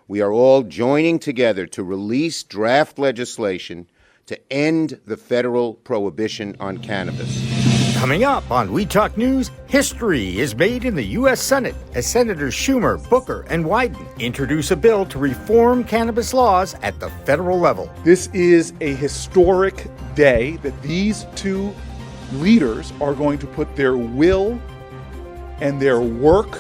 we are all joining together to release draft legislation to end the federal prohibition on cannabis. Coming up on We Talk News, history is made in the U.S. Senate as Senators Schumer, Booker, and Wyden introduce a bill to reform cannabis laws at the federal level. This is a historic day that these two leaders are going to put their will and their work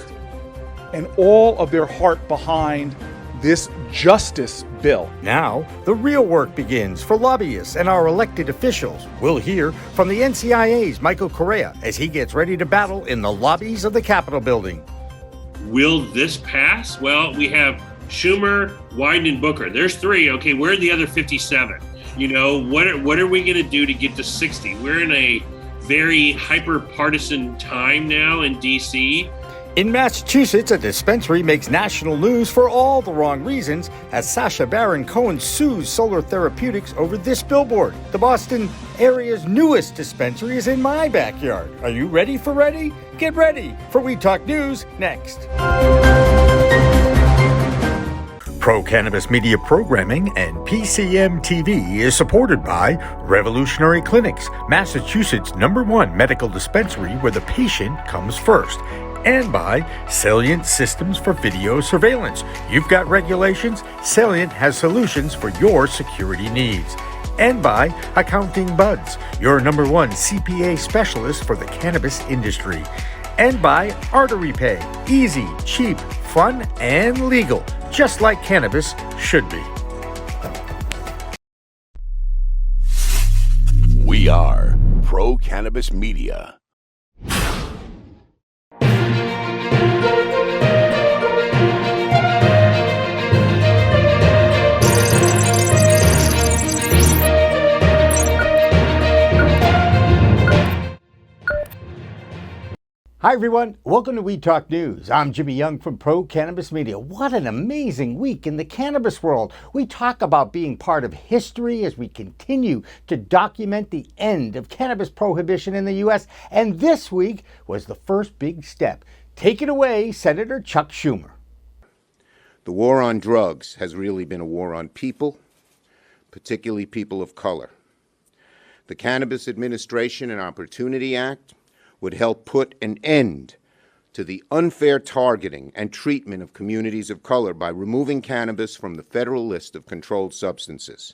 and all of their heart behind this justice bill. Now, the real work begins for lobbyists and our elected officials. We'll hear from the NCIA's Michael Correa as he gets ready to battle in the lobbies of the Capitol building. Will this pass? Well, we have Schumer, Wyden, and Booker. There's three. Okay, where are the other 57? You know, what are we going to do to get to 60? We're in a very hyper-partisan time now in D.C. In Massachusetts, a dispensary makes national news for all the wrong reasons as Sasha Baron Cohen sues Solar Therapeutics over this billboard. The Boston area's newest dispensary is in my backyard. Are you ready for ready? Get ready for We Talk News next. Pro-Cannabis Media Programming and PCM TV is supported by Revolutionary Clinics, Massachusetts' #1 medical dispensary where the patient comes first. And by Salient Systems for Video Surveillance. You've got regulations, Salient has solutions for your security needs. And by Accounting Buds, your #1 CPA specialist for the cannabis industry. And by Artery Pay, easy, cheap, fun, and legal, just like cannabis should be. We are Pro-Cannabis Media. Hi everyone, welcome to We Talk News. I'm Jimmy Young from Pro-Cannabis Media. What an amazing week in the cannabis world. We talk about being part of history as we continue to document the end of cannabis prohibition in the U.S. And this week was the first big step. Take it away, Senator Chuck Schumer. The war on drugs has really been a war on people, particularly people of color. The Cannabis Administration and Opportunity Act would help put an end to the unfair targeting and treatment of communities of color by removing cannabis from the federal list of controlled substances.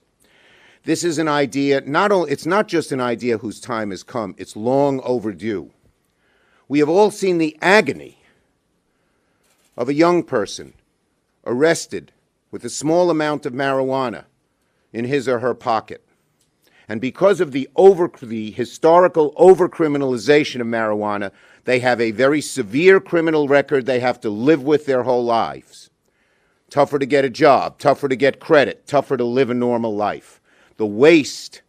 This is an idea, it's not just an idea whose time has come, it's long overdue. We have all seen the agony of a young person arrested with a small amount of marijuana in his or her pocket. And because of the historical over-criminalization of marijuana, they have a very severe criminal record they have to live with their whole lives. Tougher to get a job, tougher to get credit, tougher to live a normal life. The waste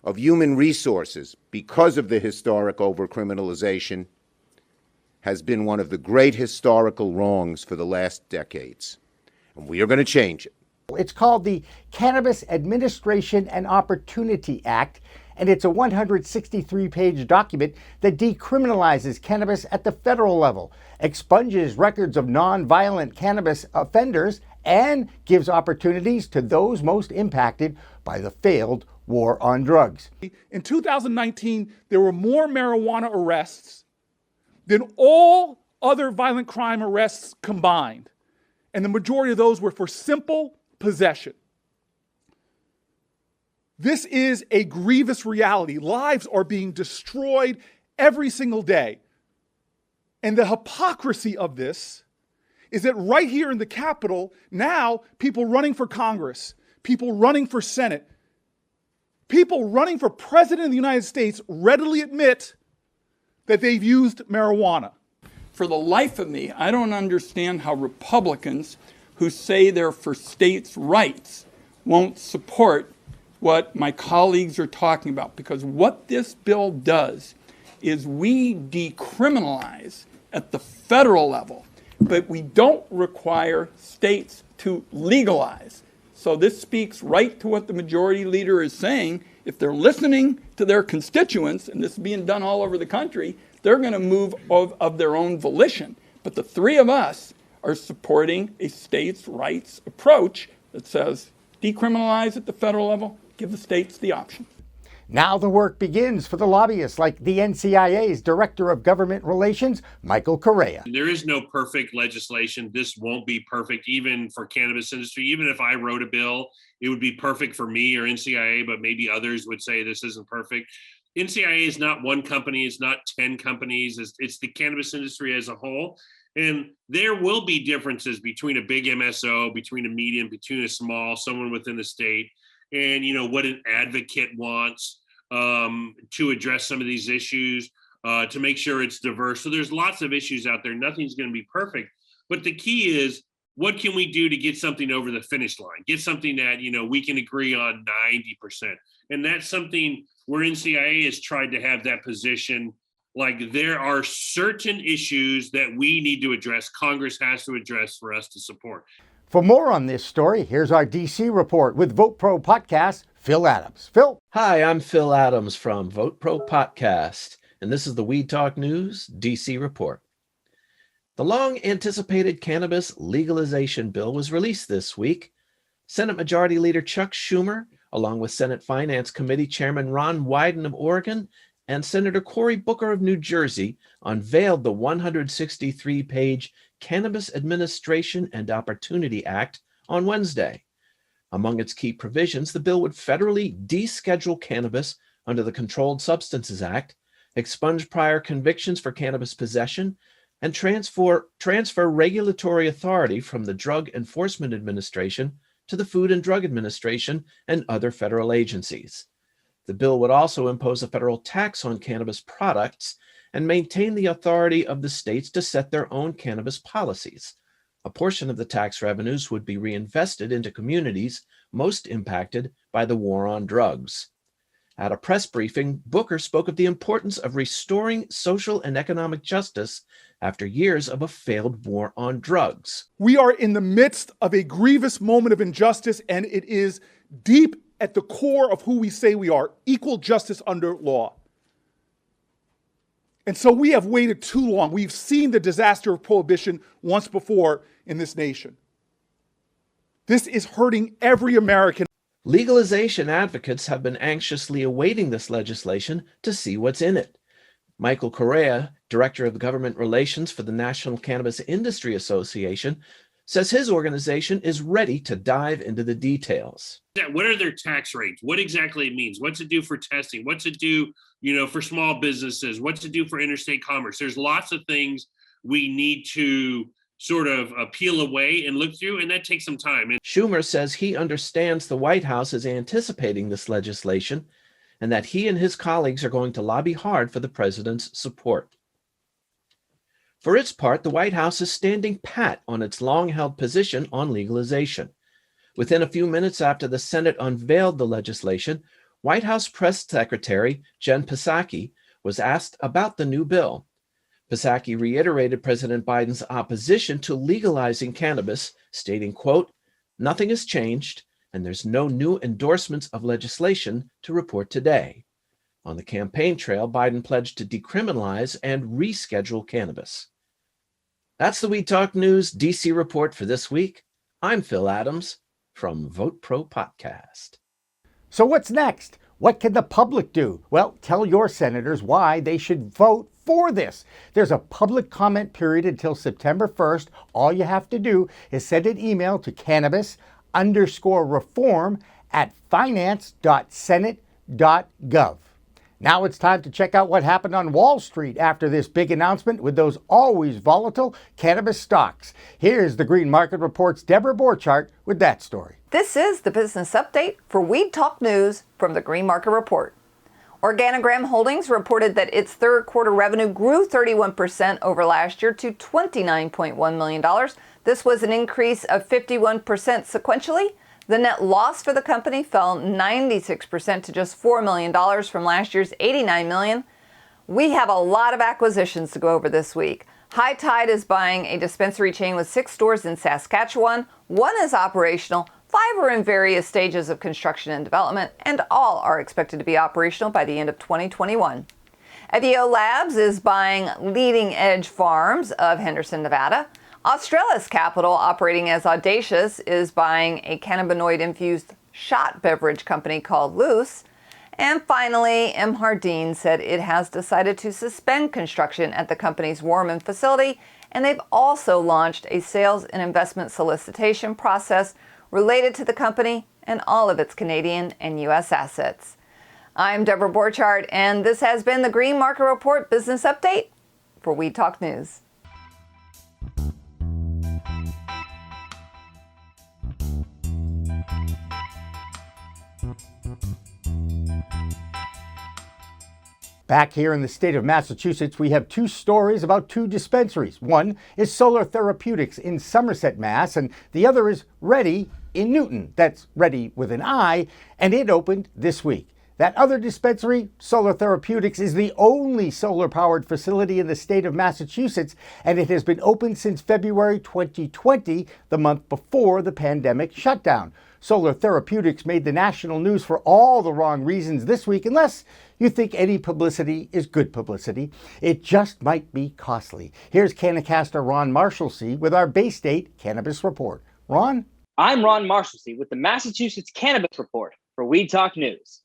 of human resources because of the historic over-criminalization has been one of the great historical wrongs for the last decades. And we are going to change it. It's called the Cannabis Administration and Opportunity Act, and it's a 163-page document that decriminalizes cannabis at the federal level, expunges records of nonviolent cannabis offenders, and gives opportunities to those most impacted by the failed war on drugs. In 2019, there were more marijuana arrests than all other violent crime arrests combined, and the majority of those were for simple possession. This is a grievous reality. Lives are being destroyed every single day. And the hypocrisy of this is that right here in the Capitol, now people running for Congress, people running for Senate, people running for President of the United States readily admit that they've used marijuana. For the life of me, I don't understand how Republicans who say they're for states' rights won't support what my colleagues are talking about. Because what this bill does is we decriminalize at the federal level, but we don't require states to legalize. So this speaks right to what the majority leader is saying. If they're listening to their constituents, and this is being done all over the country, they're going to move of their own volition. But the three of us are supporting a states' rights approach that says decriminalize at the federal level, give the states the option. Now the work begins for the lobbyists like the NCIA's Director of Government Relations, Michael Correa. There is no perfect legislation. This won't be perfect even for cannabis industry. Even if I wrote a bill, it would be perfect for me or NCIA, but maybe others would say this isn't perfect. NCIA is not one company. It's not 10 companies. It's the cannabis industry as a whole. And there will be differences between a big MSO, between a medium, between a small, someone within the state, and what an advocate wants to address some of these issues, to make sure it's diverse. So there's lots of issues out there. Nothing's going to be perfect. But the key is, what can we do to get something over the finish line? Get something that, we can agree on 90%. And that's something where NCIA has tried to have that position. Like, there are certain issues that we need to address, Congress has to address for us to support. For more on this story, here's our DC report with Vote Pro Podcast, Phil Adams. Phil? Hi, I'm Phil Adams from Vote Pro Podcast, and this is the Weed Talk News DC report. The long-anticipated cannabis legalization bill was released this week. Senate Majority Leader Chuck Schumer, along with Senate Finance Committee Chairman Ron Wyden of Oregon and Senator Cory Booker of New Jersey, unveiled the 163-page Cannabis Administration and Opportunity Act on Wednesday. Among its key provisions, the bill would federally deschedule cannabis under the Controlled Substances Act, expunge prior convictions for cannabis possession, and transfer regulatory authority from the Drug Enforcement Administration to the Food and Drug Administration and other federal agencies. The bill would also impose a federal tax on cannabis products and maintain the authority of the states to set their own cannabis policies. A portion of the tax revenues would be reinvested into communities most impacted by the war on drugs. At a press briefing, Booker spoke of the importance of restoring social and economic justice after years of a failed war on drugs. We are in the midst of a grievous moment of injustice, and it is deep at the core of who we say we are, equal justice under law. And so we have waited too long. We've seen the disaster of prohibition once before in this nation. This is hurting every American. Legalization advocates have been anxiously awaiting this legislation to see what's in it. Michael Correa, Director of Government Relations for the National Cannabis Industry Association, says his organization is ready to dive into the details. What are their tax rates? What exactly it means? What's it do for testing? What's it do, for small businesses? What's it do for interstate commerce? There's lots of things we need to sort of peel away and look through, and that takes some time. Schumer says he understands the White House is anticipating this legislation and that he and his colleagues are going to lobby hard for the president's support. For its part, the White House is standing pat on its long-held position on legalization. Within a few minutes after the Senate unveiled the legislation, White House Press Secretary Jen Psaki was asked about the new bill. Psaki reiterated President Biden's opposition to legalizing cannabis, stating, quote, "Nothing has changed, and there's no new endorsements of legislation to report today." On the campaign trail, Biden pledged to decriminalize and reschedule cannabis. That's the Weed Talk News DC report for this week. I'm Phil Adams from Vote Pro Podcast. So what's next? What can the public do? Well, tell your senators why they should vote for this. There's a public comment period until September 1st. All you have to do is send an email to cannabis_reform@finance.senate.gov. Now it's time to check out what happened on Wall Street after this big announcement with those always volatile cannabis stocks. Here's the Green Market Report's Deborah Borchardt with that story. This is the business update for Weed Talk News from the Green Market Report. Organigram Holdings reported that its third quarter revenue grew 31% over last year to $29.1 million. This was an increase of 51% sequentially. The net loss for the company fell 96% to just $4 million from last year's $89 million. We have a lot of acquisitions to go over this week. High Tide is buying a dispensary chain with 6 stores in Saskatchewan. 1 is operational, 5 are in various stages of construction and development, and all are expected to be operational by the end of 2021. Evio Labs is buying Leading Edge Farms of Henderson, Nevada. Australia's capital, operating as Audacious, is buying a cannabinoid-infused shot beverage company called Loose. And finally, M. Hardeen said it has decided to suspend construction at the company's Warman facility, and they've also launched a sales and investment solicitation process related to the company and all of its Canadian and U.S. assets. I'm Deborah Borchardt, and this has been the Green Market Report Business Update for Weed Talk News. Back here in the state of Massachusetts, we have two stories about two dispensaries. One is Solar Therapeutics in Somerset, Mass., and the other is Ready in Newton. That's Ready with an I, and it opened this week. That other dispensary, Solar Therapeutics, is the only solar-powered facility in the state of Massachusetts, and it has been open since February 2020, the month before the pandemic shutdown. Solar Therapeutics made the national news for all the wrong reasons this week, unless you think any publicity is good publicity. It just might be costly. Here's Canacaster Ron Marshalsea with our Bay State Cannabis Report. Ron? I'm Ron Marshalsea with the Massachusetts Cannabis Report for Weed Talk News.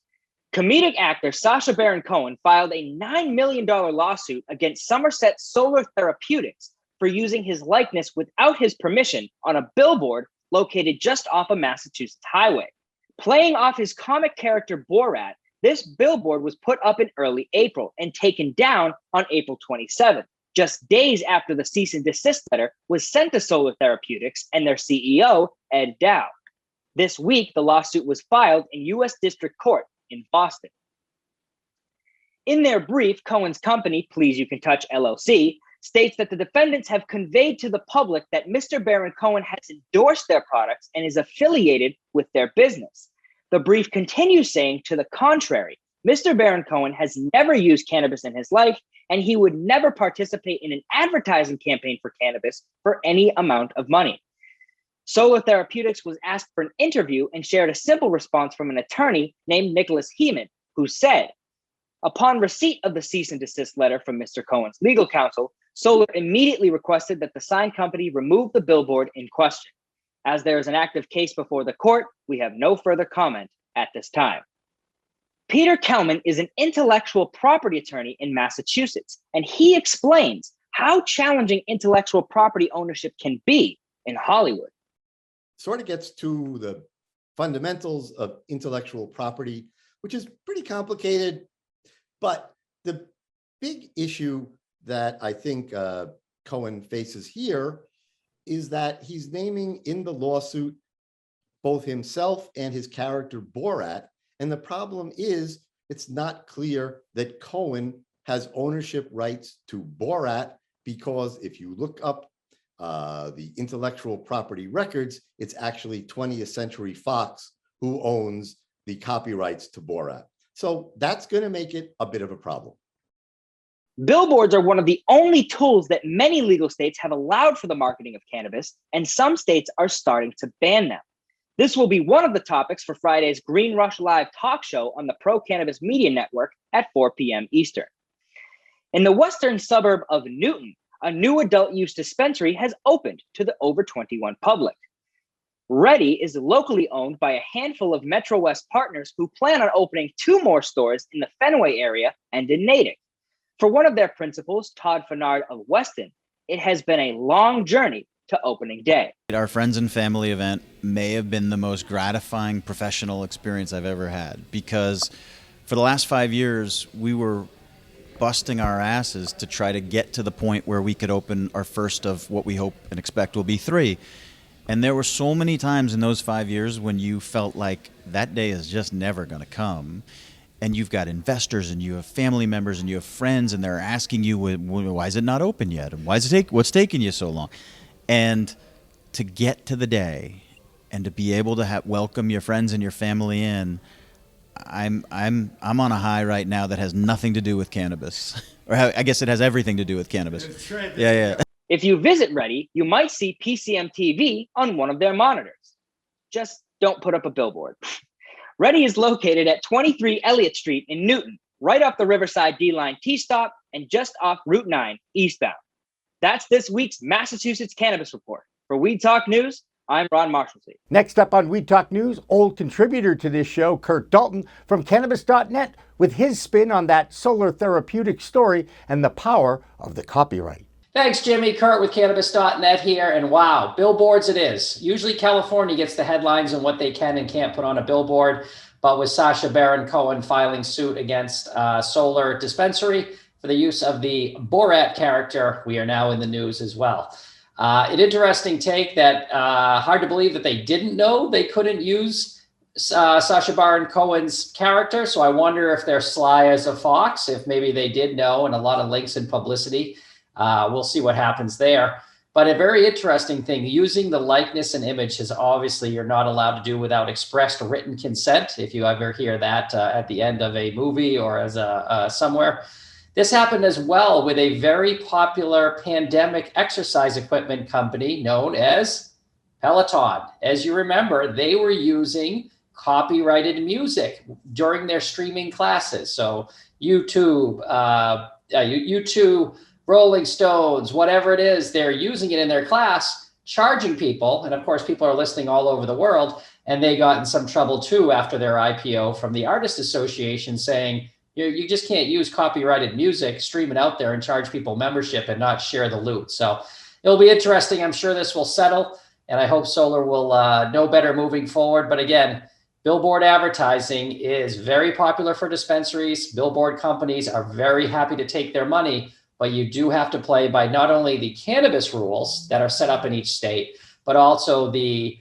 Comedic actor Sasha Baron Cohen filed a $9 million lawsuit against Somerset Solar Therapeutics for using his likeness without his permission on a billboard located just off a Massachusetts highway. Playing off his comic character Borat, this billboard was put up in early April and taken down on April 27th, just days after the cease and desist letter was sent to Solar Therapeutics and their CEO, Ed Dow. This week, the lawsuit was filed in U.S. District Court in Boston. In their brief, Cohen's company, Please You Can Touch LLC, states that the defendants have conveyed to the public that Mr. Baron Cohen has endorsed their products and is affiliated with their business. The brief continues saying, to the contrary, Mr. Baron Cohen has never used cannabis in his life, and he would never participate in an advertising campaign for cannabis for any amount of money. Solar Therapeutics was asked for an interview and shared a simple response from an attorney named Nicholas Heeman, who said, upon receipt of the cease and desist letter from Mr. Cohen's legal counsel, Solar immediately requested that the sign company remove the billboard in question. As there is an active case before the court, we have no further comment at this time. Peter Kelman is an intellectual property attorney in Massachusetts, and he explains how challenging intellectual property ownership can be in Hollywood. Sort of gets to the fundamentals of intellectual property, which is pretty complicated. But the big issue that I think Cohen faces here is that he's naming in the lawsuit both himself and his character Borat. And the problem is it's not clear that Cohen has ownership rights to Borat, because if you look up the intellectual property records, it's actually 20th Century Fox who owns the copyrights to Borat. So that's going to make it a bit of a problem. Billboards are one of the only tools that many legal states have allowed for the marketing of cannabis, and some states are starting to ban them. This will be one of the topics for Friday's Green Rush Live talk show on the Pro Cannabis Media Network at 4 p.m. Eastern. In the western suburb of Newton, a new adult use dispensary has opened to the over 21 public. Ready is locally owned by a handful of Metro West partners who plan on opening 2 more stores in the Fenway area and in Natick. For one of their principals, Todd Fennard of Weston, it has been a long journey to opening day. Our friends and family event may have been the most gratifying professional experience I've ever had, because for the last 5 years, we were busting our asses to try to get to the point where we could open our first of what we hope and expect will be 3. And there were so many times in those 5 years when you felt like that day is just never going to come. And you've got investors and you have family members and you have friends, and they're asking you, why is it not open yet? And what's taking you so long? And to get to the day and to be able to welcome your friends and your family in, I'm on a high right now that has nothing to do with cannabis. Or I guess it has everything to do with cannabis. Yeah. If you visit Ready, you might see PCM TV on one of their monitors. Just don't put up a billboard. Ready is located at 23 Elliott Street in Newton, right off the Riverside D-Line T-stop and just off Route 9 eastbound. That's this week's Massachusetts Cannabis Report. For Weed Talk News, I'm Ron Marshallsey. Next up on Weed Talk News, old contributor to this show, Kurt Dalton from Cannabis.net, with his spin on that Solar Therapeutics story and the power of the copyright. Thanks, Jimmy. Kurt with Cannabis.net here. And wow, billboards it is. Usually California gets the headlines on what they can and can't put on a billboard. But with Sasha Baron Cohen filing suit against Solar Dispensary for the use of the Borat character, we are now in the news as well. An interesting take that hard to believe that they didn't know they couldn't use Sasha Baron Cohen's character. So I wonder if they're sly as a fox, if maybe they did know, and a lot of links and publicity. We'll see what happens there. But a very interesting thing, using the likeness and image is obviously you're not allowed to do without expressed written consent. If you ever hear that at the end of a movie or as somewhere. This happened as well with a very popular pandemic exercise equipment company known as Peloton. As you remember, they were using copyrighted music during their streaming classes. So YouTube, Rolling Stones, whatever it is, they're using it in their class, charging people. And of course, people are listening all over the world. And they got in some trouble too after their IPO from the Artists Association saying, you just can't use copyrighted music, stream it out there and charge people membership and not share the loot. So it'll be interesting. I'm sure this will settle, and I hope Solar will know better moving forward. But again, billboard advertising is very popular for dispensaries. Billboard companies are very happy to take their money, but you do have to play by not only the cannabis rules that are set up in each state, but also the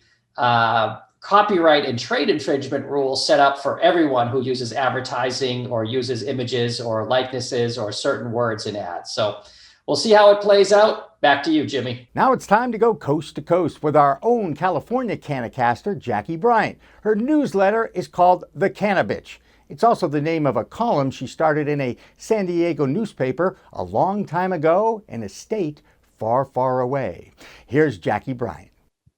copyright and trade infringement rules set up for everyone who uses advertising or uses images or likenesses or certain words in ads. So we'll see how it plays out. Back to you, Jimmy. Now it's time to go coast to coast with our own California Cannacaster, Jackie Bryant. Her newsletter is called The Cannabis. It's also the name of a column she started in a San Diego newspaper a long time ago in a state far, far away. Here's Jackie Bryant.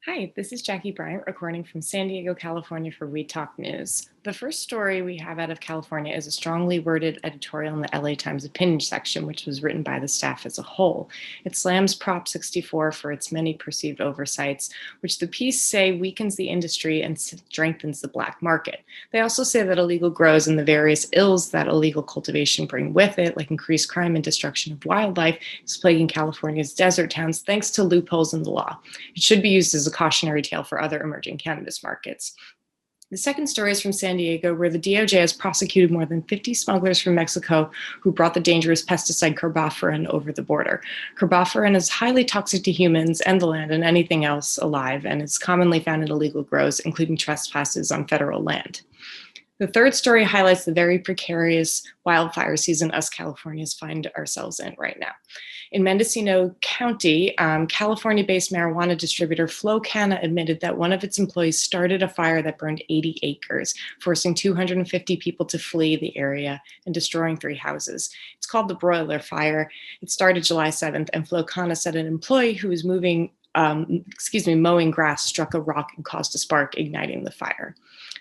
Hi, this is Jackie Bryant recording from San Diego, California for Weed Talk News. The first story we have out of California is a strongly worded editorial in the LA Times opinion section, which was written by the staff as a whole. It slams Prop 64 for its many perceived oversights, which the piece say weakens the industry and strengthens the black market. They also say that illegal grows and the various ills that illegal cultivation bring with it, like increased crime and destruction of wildlife, is plaguing California's desert towns thanks to loopholes in the law. It should be used as a cautionary tale for other emerging cannabis markets. The second story is from San Diego, where the DOJ has prosecuted more than 50 smugglers from Mexico who brought the dangerous pesticide carbofuran over the border. Carbofuran is highly toxic to humans and the land and anything else alive, and is commonly found in illegal grows, including trespasses on federal land. The third story highlights the very precarious wildfire season us Californians find ourselves in right now. In Mendocino County, California-based marijuana distributor Flow Canna admitted that one of its employees started a fire that burned 80 acres, forcing 250 people to flee the area and destroying 3 houses. It's called the Broiler Fire. It started July 7th, and Flow Canna said an employee who was mowing grass struck a rock and caused a spark, igniting the fire.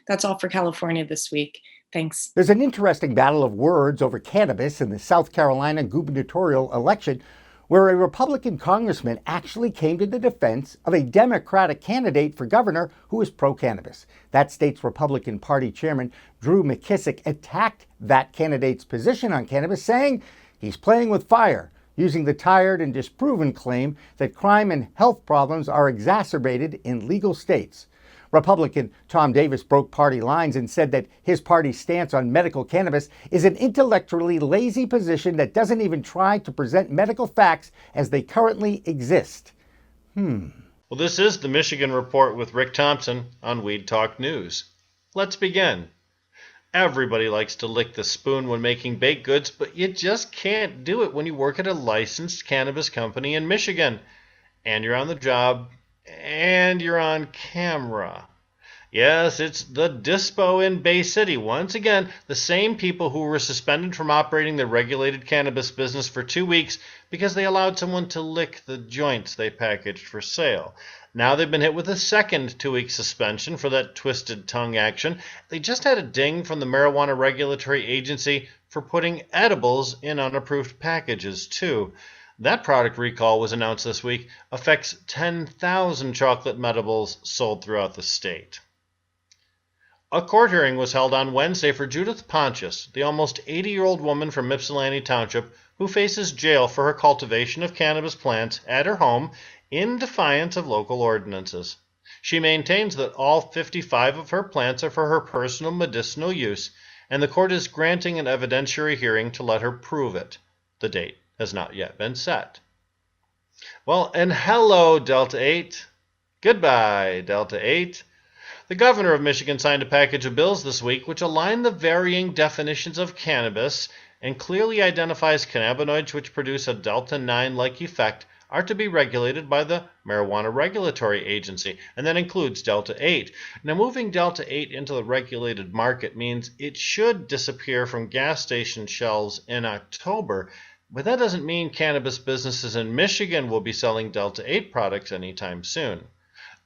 That's all for California this week. Thanks. There's an interesting battle of words over cannabis in the South Carolina gubernatorial election, where a Republican congressman actually came to the defense of a Democratic candidate for governor who is pro-cannabis. That state's Republican Party chairman, Drew McKissick, attacked that candidate's position on cannabis, saying he's playing with fire, using the tired and disproven claim that crime and health problems are exacerbated in legal states. Republican Tom Davis broke party lines and said that his party's stance on medical cannabis is an intellectually lazy position that doesn't even try to present medical facts as they currently exist. Well, this is the Michigan Report with Rick Thompson on Weed Talk News. Let's begin. Everybody likes to lick the spoon when making baked goods, but you just can't do it when you work at a licensed cannabis company in Michigan. And you're on the job, and you're on camera. Yes, it's the Dispo in Bay City. Once again, the same people who were suspended from operating the regulated cannabis business for 2 weeks because they allowed someone to lick the joints they packaged for sale. Now they've been hit with a second 2-week suspension for that twisted tongue action. They just had a ding from the Marijuana Regulatory Agency for putting edibles in unapproved packages, too. That product recall was announced this week, affects 10,000 chocolate medibles sold throughout the state. A court hearing was held on Wednesday for Judith Pontius, the almost 80-year-old woman from Ypsilanti Township who faces jail for her cultivation of cannabis plants at her home in defiance of local ordinances. She maintains that all 55 of her plants are for her personal medicinal use, and the court is granting an evidentiary hearing to let her prove it. The date has not yet been set. Well, and hello, Delta 8. Goodbye, Delta 8. The governor of Michigan signed a package of bills this week which align the varying definitions of cannabis and clearly identifies cannabinoids which produce a Delta 9-like effect are to be regulated by the Marijuana Regulatory Agency, and that includes Delta 8. Now, moving Delta 8 into the regulated market means it should disappear from gas station shelves in October, but that doesn't mean cannabis businesses in Michigan will be selling Delta 8 products anytime soon.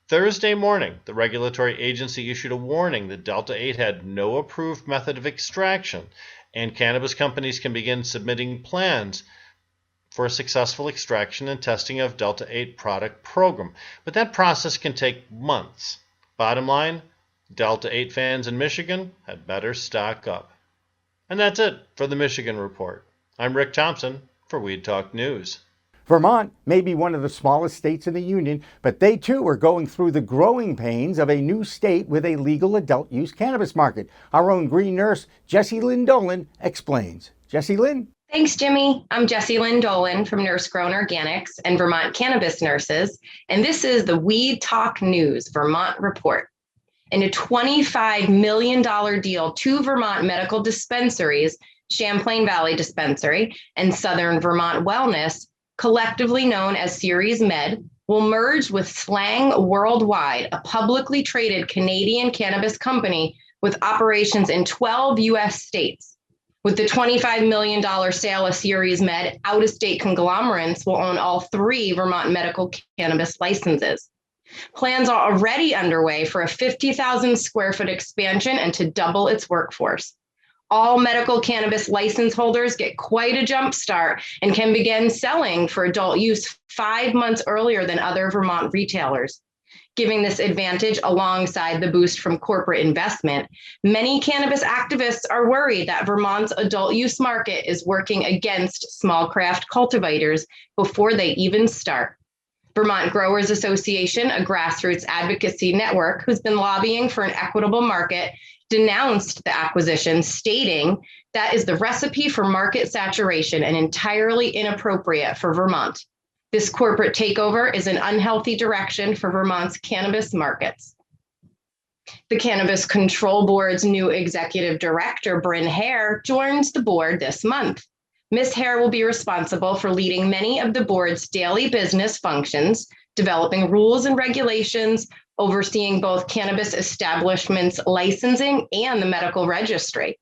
Thursday morning, the regulatory agency issued a warning that Delta 8 had no approved method of extraction, and cannabis companies can begin submitting plans for a successful extraction and testing of Delta 8 product program. But that process can take months. Bottom line, Delta 8 fans in Michigan had better stock up. And that's it for the Michigan Report. I'm Rick Thompson for Weed Talk News. Vermont may be one of the smallest states in the union, but they too are going through the growing pains of a new state with a legal adult use cannabis market. Our own green nurse, Jessie Lynn Dolan, explains. Jessie Lynn? Thanks, Jimmy. I'm Jessie Lynn Dolan from Nurse Grown Organics and Vermont Cannabis Nurses, and this is the Weed Talk News Vermont Report. In a $25 million deal, 2 Vermont medical dispensaries, Champlain Valley Dispensary and Southern Vermont Wellness, collectively known as Series Med, will merge with Slang Worldwide, a publicly traded Canadian cannabis company with operations in 12 U.S. states. With the $25 million sale of Series Med, out-of-state conglomerates will own all 3 Vermont medical cannabis licenses. Plans are already underway for a 50,000 square foot expansion and to double its workforce. All medical cannabis license holders get quite a jump start and can begin selling for adult use 5 months earlier than other Vermont retailers. Giving this advantage alongside the boost from corporate investment, many cannabis activists are worried that Vermont's adult use market is working against small craft cultivators before they even start. Vermont Growers Association, a grassroots advocacy network who's been lobbying for an equitable market, denounced the acquisition, stating that is the recipe for market saturation and entirely inappropriate for Vermont. This corporate takeover is an unhealthy direction for Vermont's cannabis markets. The Cannabis Control Board's new executive director, Bryn Hare, joins the board this month. Ms. Hare will be responsible for leading many of the board's daily business functions, developing rules and regulations, overseeing both cannabis establishments' licensing and the medical registry.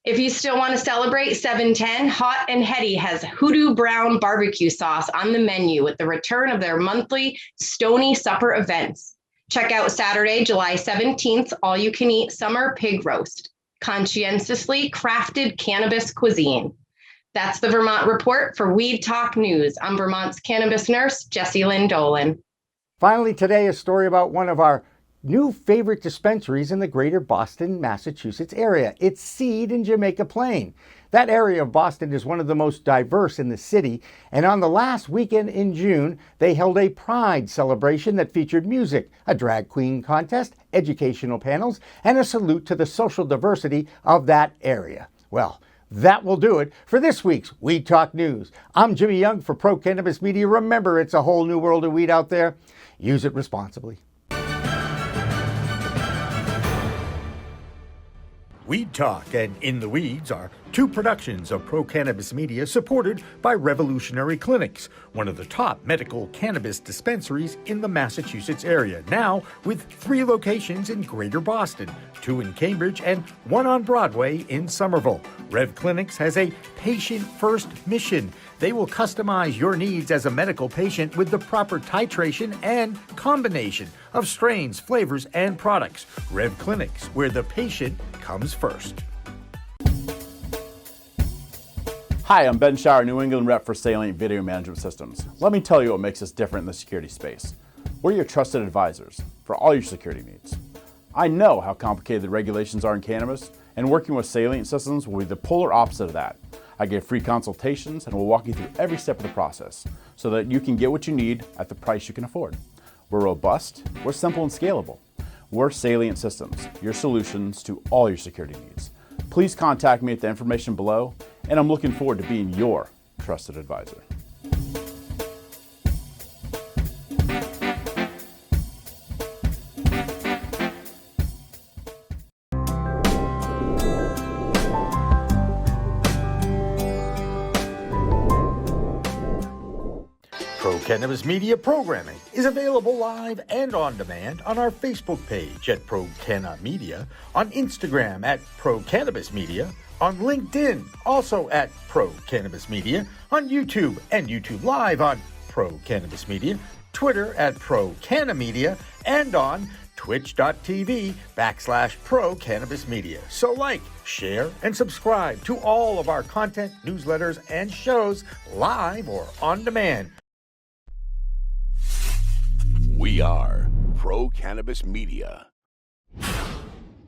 If you still want to celebrate 710, Hot and Heady has Hoodoo Brown barbecue sauce on the menu with the return of their monthly Stony Supper events. Check out Saturday, July 17th, all-you-can-eat summer pig roast, conscientiously crafted cannabis cuisine. That's the Vermont Report for Weed Talk News. I'm Vermont's cannabis nurse, Jessie Lynn Dolan. Finally today, a story about one of our new favorite dispensaries in the greater Boston, Massachusetts area. It's Seed in Jamaica Plain. That area of Boston is one of the most diverse in the city, and on the last weekend in June, they held a Pride celebration that featured music, a drag queen contest, educational panels, and a salute to the social diversity of that area. Well, that will do it for this week's Weed Talk News. I'm Jimmy Young for Pro Cannabis Media. Remember, it's a whole new world of weed out there. Use it responsibly. Weed Talk and In the Weeds are 2 productions of Pro Cannabis Media supported by Revolutionary Clinics, one of the top medical cannabis dispensaries in the Massachusetts area, now with 3 locations in Greater Boston, 2 in Cambridge and 1 on Broadway in Somerville. Rev Clinics has a patient-first mission. They will customize your needs as a medical patient with the proper titration and combination of strains, flavors, and products. Rev Clinics, where the patient comes first. Hi, I'm Ben Shire, New England rep for Salient Video Management Systems. Let me tell you what makes us different in the security space. We're your trusted advisors for all your security needs. I know how complicated the regulations are in cannabis, and working with Salient Systems will be the polar opposite of that. I give free consultations and will walk you through every step of the process so that you can get what you need at the price you can afford. We're robust, we're simple and scalable. We're Salient Systems, your solutions to all your security needs. Please contact me at the information below, and I'm looking forward to being your trusted advisor. Pro Cannabis Media programming is available live and on demand on our Facebook page at Pro Canna Media, on Instagram at Pro Cannabis Media, on LinkedIn also at Pro Cannabis Media, on YouTube and YouTube Live on Pro Cannabis Media, Twitter at Pro Canna Media, and on twitch.tv/Pro Cannabis Media. So like, share, and subscribe to all of our content, newsletters, and shows live or on demand. We are Pro Cannabis Media.